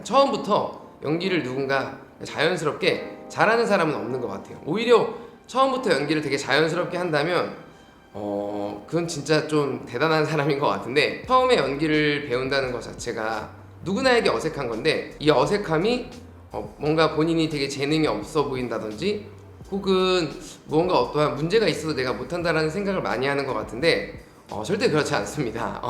처음부터 연기를 누군가 자연스럽게 잘하는 사람은 없는 것 같아요. 오히려 처음부터 연기를 되게 자연스럽게 한다면 그건 진짜 좀 대단한 사람인 것 같은데, 처음에 연기를 배운다는 것 자체가 누구나에게 어색한 건데, 이 어색함이 뭔가 본인이 되게 재능이 없어 보인다든지 혹은 무언가 어떠한 문제가 있어서 내가 못한다라는 생각을 많이 하는 것 같은데 절대 그렇지 않습니다.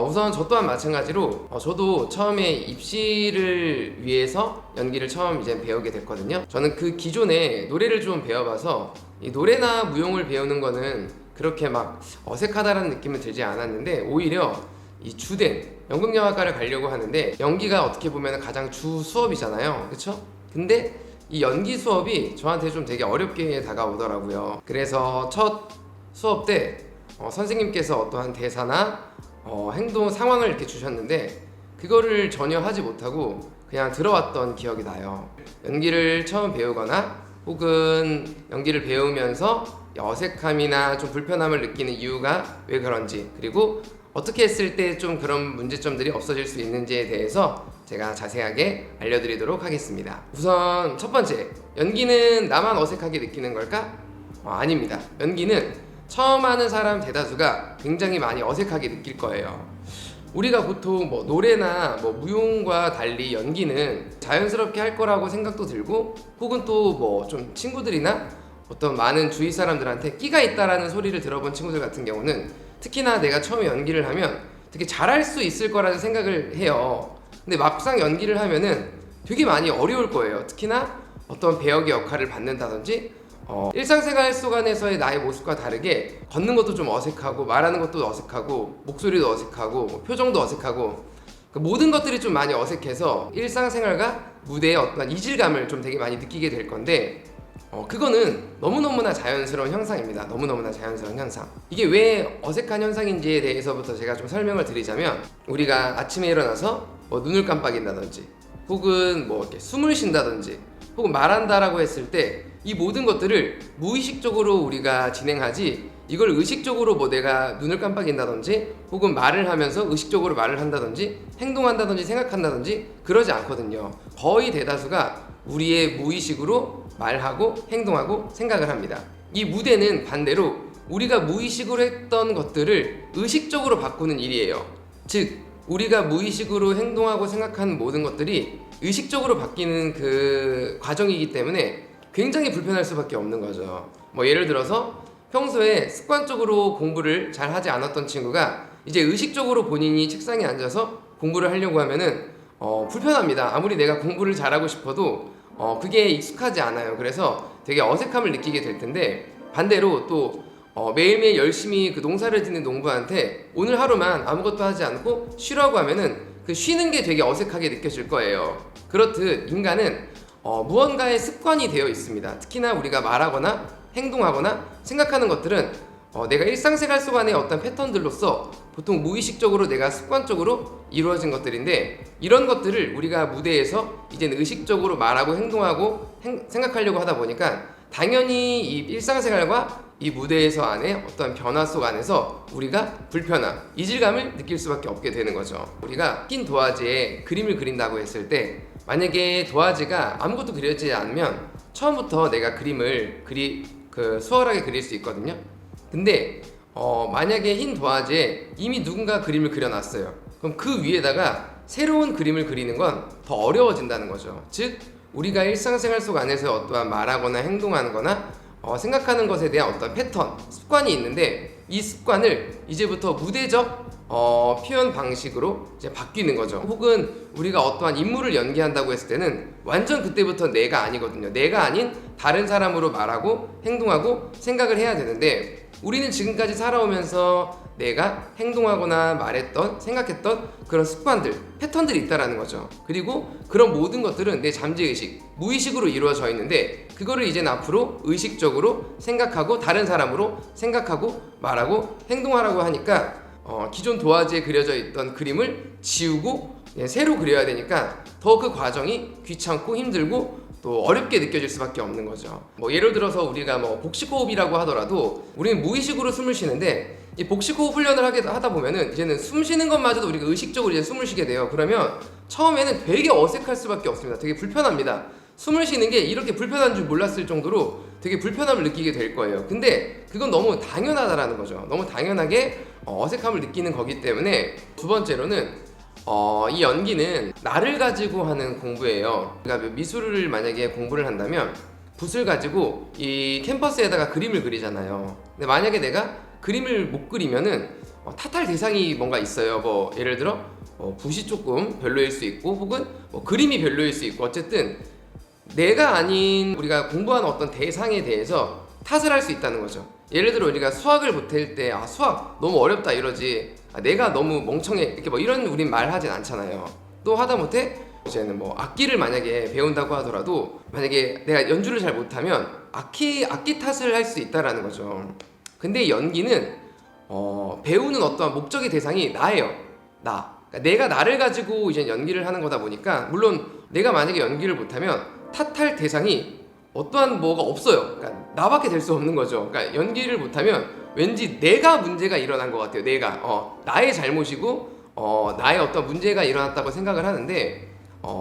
우선 저 또한 마찬가지로 저도 처음에 입시를 위해서 연기를 처음 이제 배우게 됐거든요. 저는 그 기존에 노래를 좀 배워봐서 이 노래나 무용을 배우는 거는 그렇게 막 어색하다라는 느낌은 들지 않았는데, 오히려 이 주된 연극영화과를 가려고 하는데 연기가 어떻게 보면 가장 주 수업이잖아요, 그쵸? 근데 이 연기 수업이 저한테 좀 되게 어렵게 다가오더라고요. 그래서 첫 수업 때 선생님께서 어떠한 대사나 행동 상황을 이렇게 주셨는데 그거를 전혀 하지 못하고 그냥 들어왔던 기억이 나요. 연기를 처음 배우거나 혹은 연기를 배우면서 어색함이나 좀 불편함을 느끼는 이유가 왜 그런지, 그리고 어떻게 했을 때 좀 그런 문제점들이 없어질 수 있는지에 대해서 제가 자세하게 알려드리도록 하겠습니다. 우선 첫 번째, 연기는 나만 어색하게 느끼는 걸까? 아닙니다. 연기는 처음 하는 사람 대다수가 굉장히 많이 어색하게 느낄 거예요. 우리가 보통 노래나 무용과 달리 연기는 자연스럽게 할 거라고 생각도 들고, 혹은 또 좀 친구들이나 어떤 많은 주위 사람들한테 끼가 있다라는 소리를 들어본 친구들 같은 경우는 특히나 내가 처음에 연기를 하면 되게 잘할 수 있을 거라는 생각을 해요. 근데 막상 연기를 하면은 되게 많이 어려울 거예요. 특히나 어떤 배역의 역할을 받는다든지 일상생활 속안에서의 나의 모습과 다르게 걷는 것도 좀 어색하고, 말하는 것도 어색하고, 목소리도 어색하고, 표정도 어색하고, 그 모든 것들이 좀 많이 어색해서 일상생활과 무대의 어떤 이질감을 좀 되게 많이 느끼게 될 건데, 그거는 너무너무나 자연스러운 현상입니다. 너무너무나 자연스러운 현상. 이게 왜 어색한 현상인지에 대해서부터 제가 좀 설명을 드리자면, 우리가 아침에 일어나서 눈을 깜빡인다든지 혹은 이렇게 숨을 쉰다든지 혹은 말한다라고 했을 때 이 모든 것들을 무의식적으로 우리가 진행하지, 이걸 의식적으로 내가 눈을 깜빡인다든지 혹은 말을 하면서 의식적으로 말을 한다든지 행동한다든지 생각한다든지 그러지 않거든요. 거의 대다수가 우리의 무의식으로 말하고 행동하고 생각을 합니다. 이 무대는 반대로 우리가 무의식으로 했던 것들을 의식적으로 바꾸는 일이에요. 즉, 우리가 무의식으로 행동하고 생각하는 모든 것들이 의식적으로 바뀌는 그 과정이기 때문에 굉장히 불편할 수밖에 없는 거죠. 예를 들어서 평소에 습관적으로 공부를 잘 하지 않았던 친구가 이제 의식적으로 본인이 책상에 앉아서 공부를 하려고 하면은 불편합니다. 아무리 내가 공부를 잘하고 싶어도 그게 익숙하지 않아요. 그래서 되게 어색함을 느끼게 될 텐데, 반대로 또 매일매일 열심히 그 농사를 짓는 농부한테 오늘 하루만 아무것도 하지 않고 쉬라고 하면은 그 쉬는 게 되게 어색하게 느껴질 거예요. 그렇듯 인간은 무언가의 습관이 되어 있습니다. 특히나 우리가 말하거나 행동하거나 생각하는 것들은 내가 일상생활 속안의 어떤 패턴들로서 보통 무의식적으로 내가 습관적으로 이루어진 것들인데, 이런 것들을 우리가 무대에서 이제는 의식적으로 말하고 행동하고 생각하려고 하다 보니까 당연히 이 일상생활과 이 무대에서 안에 어떤 변화 속 안에서 우리가 불편함, 이질감을 느낄 수밖에 없게 되는 거죠. 우리가 흰 도화지에 그림을 그린다고 했을 때 만약에 도화지가 아무것도 그려지지 않으면 처음부터 내가 그림을 수월하게 그릴 수 있거든요. 근데 만약에 흰 도화지에 이미 누군가 그림을 그려놨어요. 그럼 그 위에다가 새로운 그림을 그리는 건 더 어려워진다는 거죠. 즉, 우리가 일상생활 속 안에서 어떠한 말하거나 행동하는 거나 생각하는 것에 대한 어떤 패턴, 습관이 있는데 이 습관을 이제부터 무대적 표현 방식으로 이제 바뀌는 거죠. 혹은 우리가 어떠한 인물을 연기한다고 했을 때는 완전 그때부터 내가 아니거든요. 내가 아닌 다른 사람으로 말하고 행동하고 생각을 해야 되는데, 우리는 지금까지 살아오면서 내가 행동하거나 말했던, 생각했던 그런 습관들, 패턴들이 있다라는 거죠. 그리고 그런 모든 것들은 내 잠재의식, 무의식으로 이루어져 있는데 그거를 이제는 앞으로 의식적으로 생각하고 다른 사람으로 생각하고 말하고 행동하라고 하니까 기존 도화지에 그려져 있던 그림을 지우고 새로 그려야 되니까 더 그 과정이 귀찮고 힘들고 또 어렵게 느껴질 수밖에 없는 거죠. 뭐 예를 들어서 우리가 뭐 복식호흡이라고 하더라도 우리는 무의식으로 숨을 쉬는데 이 복식호흡 훈련을 하다 보면은 이제는 숨 쉬는 것마저도 우리가 의식적으로 이제 숨을 쉬게 돼요. 그러면 처음에는 되게 어색할 수밖에 없습니다. 되게 불편합니다. 숨을 쉬는 게 이렇게 불편한 줄 몰랐을 정도로 되게 불편함을 느끼게 될 거예요. 근데 그건 너무 당연하다라는 거죠. 너무 당연하게 어색함을 느끼는 거기 때문에 두 번째로는 이 연기는 나를 가지고 하는 공부예요. 그러니까 미술을 만약에 공부를 한다면 붓을 가지고 이 캔버스에다가 그림을 그리잖아요. 근데 만약에 내가 그림을 못 그리면은 탓할 대상이 뭔가 있어요. 뭐 예를 들어 붓이 조금 별로일 수 있고 혹은 뭐 그림이 별로일 수 있고 어쨌든 내가 아닌 우리가 공부하는 어떤 대상에 대해서 탓을 할 수 있다는 거죠. 예를 들어 우리가 수학을 못할 때 수학 너무 어렵다 이러지 내가 너무 멍청해 이렇게 뭐 이런 우린 말하진 않잖아요. 또 하다못해 이제는 뭐 악기를 만약에 배운다고 하더라도 만약에 내가 연주를 잘 못하면 악기 탓을 할 수 있다라는 거죠. 근데 연기는 배우는 어떠한 목적의 대상이 나예요. 그러니까 내가 나를 가지고 이제 연기를 하는 거다 보니까 물론 내가 만약에 연기를 못하면 탓할 대상이 어떠한 뭐가 없어요. 그러니까 나밖에 될 수 없는 거죠. 그러니까 연기를 못하면 왠지 내가 문제가 일어난 것 같아요. 내가 나의 잘못이고 나의 어떤 문제가 일어났다고 생각을 하는데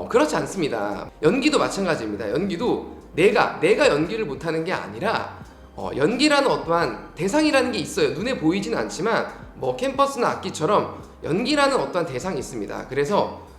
그렇지 않습니다. 연기도 마찬가지입니다. 연기도 내가 연기를 못하는 게 아니라 연기라는 어떠한 대상이라는 게 있어요. 눈에 보이지는 않지만 뭐 캠퍼스나 악기처럼 연기라는 어떠한 대상이 있습니다. 그래서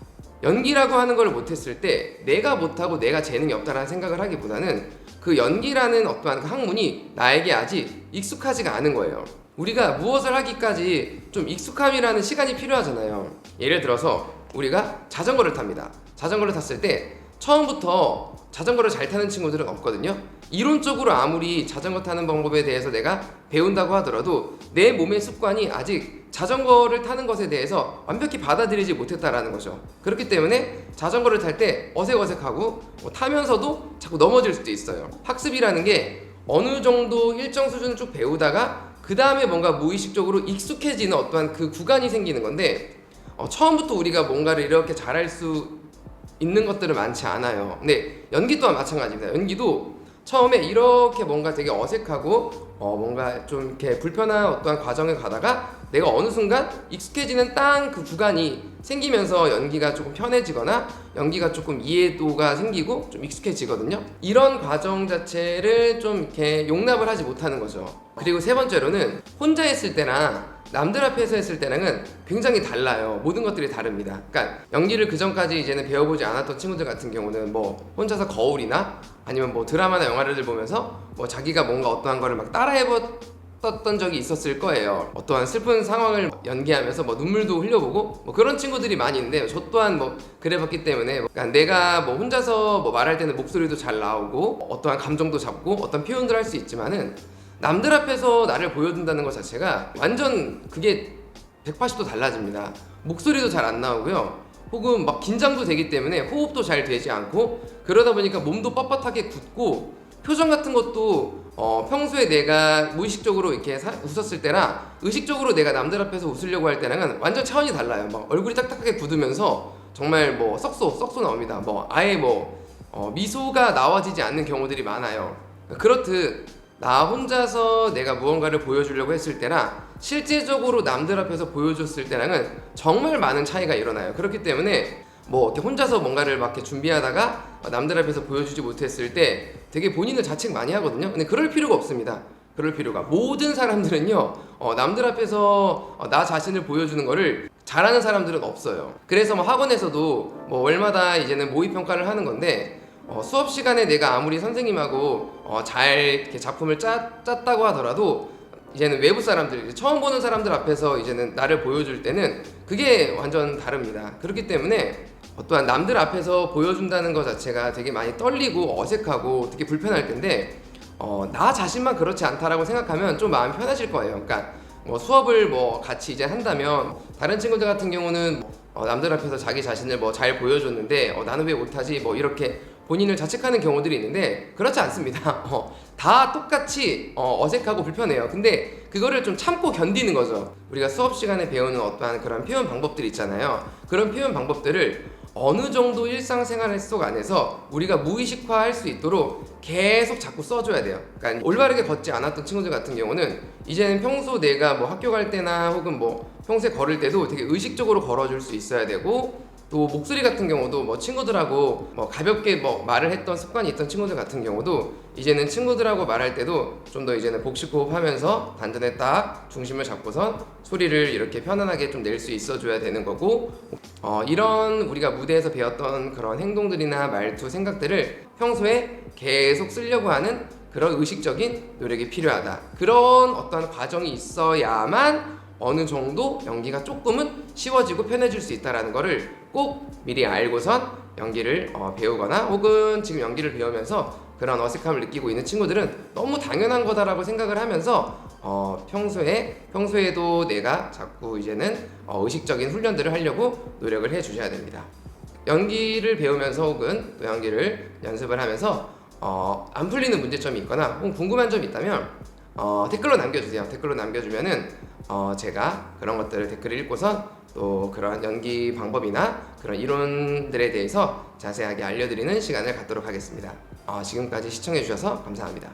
연기라고 하는 걸 못했을 때 내가 못하고 내가 재능이 없다라는 생각을 하기보다는 그 연기라는 어떠한 그 학문이 나에게 아직 익숙하지가 않은 거예요. 우리가 무엇을 하기까지 좀 익숙함이라는 시간이 필요하잖아요. 예를 들어서 우리가 자전거를 탑니다. 자전거를 탔을 때 처음부터 자전거를 잘 타는 친구들은 없거든요. 이론적으로 아무리 자전거 타는 방법에 대해서 내가 배운다고 하더라도 내 몸의 습관이 아직 자전거를 타는 것에 대해서 완벽히 받아들이지 못했다라는 거죠. 그렇기 때문에 자전거를 탈 때 어색어색하고 타면서도 자꾸 넘어질 수도 있어요. 학습이라는 게 어느 정도 일정 수준을 쭉 배우다가 그 다음에 뭔가 무의식적으로 익숙해지는 어떠한 그 구간이 생기는 건데 처음부터 우리가 뭔가를 이렇게 잘할 수 있는 것들은 많지 않아요. 근데 연기 또한 마찬가지입니다. 연기도 처음에 이렇게 뭔가 되게 어색하고 뭔가 좀 이렇게 불편한 어떠한 과정을 가다가 내가 어느 순간 익숙해지는 딱 그 구간이 생기면서 연기가 조금 편해지거나 연기가 조금 이해도가 생기고 좀 익숙해지거든요. 이런 과정 자체를 좀 이렇게 용납을 하지 못하는 거죠. 그리고 세 번째로는 혼자 했을 때나 남들 앞에서 했을 때랑은 굉장히 달라요. 모든 것들이 다릅니다. 그러니까 연기를 그 전까지 이제는 배워보지 않았던 친구들 같은 경우는 뭐 혼자서 거울이나 아니면 뭐 드라마나 영화를 보면서 뭐 자기가 뭔가 어떠한 거를 막 따라해봤던 적이 있었을 거예요. 어떠한 슬픈 상황을 연기하면서 뭐 눈물도 흘려보고 뭐 그런 친구들이 많이 있는데 저 또한 뭐 그래봤기 때문에 그러니까 내가 뭐 혼자서 뭐 말할 때는 목소리도 잘 나오고 어떠한 감정도 잡고 어떤 표현도 할 수 있지만은 남들 앞에서 나를 보여준다는 것 자체가 완전 그게 180도 달라집니다. 목소리도 잘 안 나오고요. 혹은 막 긴장도 되기 때문에 호흡도 잘 되지 않고 그러다 보니까 몸도 뻣뻣하게 굳고 표정 같은 것도 평소에 내가 무의식적으로 이렇게 웃었을 때랑 의식적으로 내가 남들 앞에서 웃으려고 할 때랑은 완전 차원이 달라요. 막 얼굴이 딱딱하게 굳으면서 정말 뭐 썩소 나옵니다. 뭐 아예 미소가 나와지지 않는 경우들이 많아요. 그렇듯 나 혼자서 내가 무언가를 보여주려고 했을 때랑 실제적으로 남들 앞에서 보여줬을 때랑은 정말 많은 차이가 일어나요. 그렇기 때문에 뭐 이렇게 혼자서 뭔가를 막 이렇게 준비하다가 남들 앞에서 보여주지 못했을 때 되게 본인을 자책 많이 하거든요. 근데 그럴 필요가 없습니다. 그럴 필요가 모든 사람들은요 남들 앞에서 나 자신을 보여주는 거를 잘하는 사람들은 없어요. 그래서 뭐 학원에서도 뭐 월마다 이제는 모의 평가를 하는 건데 수업 시간에 내가 아무리 선생님하고 잘 이렇게 작품을 짰다고 하더라도 이제는 외부 사람들, 처음 보는 사람들 앞에서 이제는 나를 보여줄 때는 그게 완전 다릅니다. 그렇기 때문에 또한 남들 앞에서 보여준다는 것 자체가 되게 많이 떨리고 어색하고 되게 불편할 텐데 나 자신만 그렇지 않다라고 생각하면 좀 마음이 편하실 거예요. 그러니까 뭐 수업을 뭐 같이 이제 한다면 다른 친구들 같은 경우는 남들 앞에서 자기 자신을 뭐 잘 보여줬는데 나는 왜 못하지 뭐 이렇게 본인을 자책하는 경우들이 있는데 그렇지 않습니다. 다 똑같이 어색하고 불편해요. 근데 그거를 좀 참고 견디는 거죠. 우리가 수업 시간에 배우는 어떠한 그런 표현 방법들이 있잖아요. 그런 표현 방법들을 어느 정도 일상생활 속 안에서 우리가 무의식화할 수 있도록 계속 자꾸 써줘야 돼요. 그러니까 올바르게 걷지 않았던 친구들 같은 경우는 이제는 평소 내가 뭐 학교 갈 때나 혹은 뭐 평소에 걸을 때도 되게 의식적으로 걸어줄 수 있어야 되고, 또 목소리 같은 경우도 뭐 친구들하고 뭐 가볍게 뭐 말을 했던 습관이 있던 친구들 같은 경우도 이제는 친구들하고 말할 때도 좀 더 이제는 복식 호흡하면서 단전에 딱 중심을 잡고선 소리를 이렇게 편안하게 좀 낼 수 있어 줘야 되는 거고, 이런 우리가 무대에서 배웠던 그런 행동들이나 말투, 생각들을 평소에 계속 쓰려고 하는 그런 의식적인 노력이 필요하다. 그런 어떤 과정이 있어야만 어느 정도 연기가 조금은 쉬워지고 편해질 수 있다는 거를 꼭 미리 알고선 연기를 배우거나, 혹은 지금 연기를 배우면서 그런 어색함을 느끼고 있는 친구들은 너무 당연한 거다라고 생각을 하면서 평소에도 내가 자꾸 이제는 의식적인 훈련들을 하려고 노력을 해 주셔야 됩니다. 연기를 배우면서 혹은 또 연기를 연습을 하면서 안 풀리는 문제점이 있거나 혹은 궁금한 점이 있다면 댓글로 남겨주세요. 댓글로 남겨주면은 제가 그런 것들을 댓글을 읽고선 또 그런 연기 방법이나 그런 이론들에 대해서 자세하게 알려드리는 시간을 갖도록 하겠습니다. 지금까지 시청해주셔서 감사합니다.